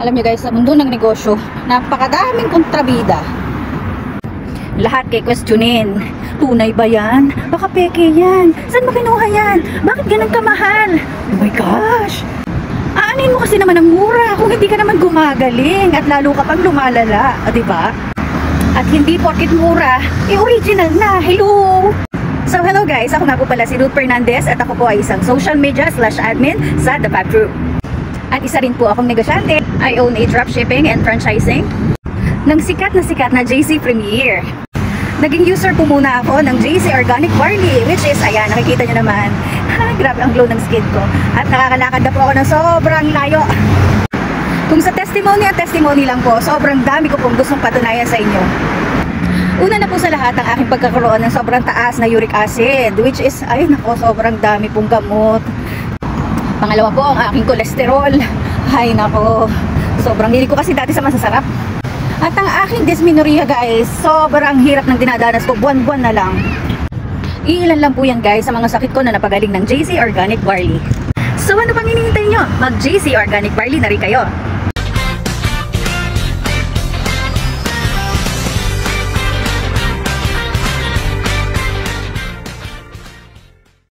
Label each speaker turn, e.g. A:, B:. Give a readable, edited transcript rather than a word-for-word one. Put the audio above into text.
A: Alam niyo guys, sa mundo ng negosyo, napakadaming kontrabida. Lahat kay questionin. Tunay ba yan? Baka peke yan. Saan mo kinuha yan? Bakit ganun kamahal? Oh my gosh! Aanin mo kasi naman ang mura kung hindi ka naman gumagaling at lalo ka pang lumalala, diba? At hindi porket mura, original na. Hello! So hello guys, ako nga po pala si Ruth Fernandez at ako po ay isang social media /admin sa The Fab Group. At isa rin po akong negosyante. I own a dropshipping and franchising ng sikat na JC Premier. Naging user po muna ako ng JC Organic Barley, which is, ayan, nakikita nyo naman. Grabe ang glow ng skin ko. At nakakalakad na po ako ng sobrang layo. Kung sa testimony lang po, sobrang dami ko pong gustong patunayan sa inyo. Una na po sa lahat ang aking pagkakaroon ng sobrang taas na uric acid, which is, ay nako, sobrang dami pong gamot. Pangalawa po ang aking kolesterol. Ay nako, sobrang hindi ko kasi dati sa masasarap. At ang aking dysmenorrhea guys, sobrang hirap ng dinadanas ko, buwan-buwan na lang. Iilan lang po yan guys sa mga sakit ko na napagaling ng JC Organic Barley. So ano pang hinihintay nyo? Mag JC Organic Barley na rin kayo.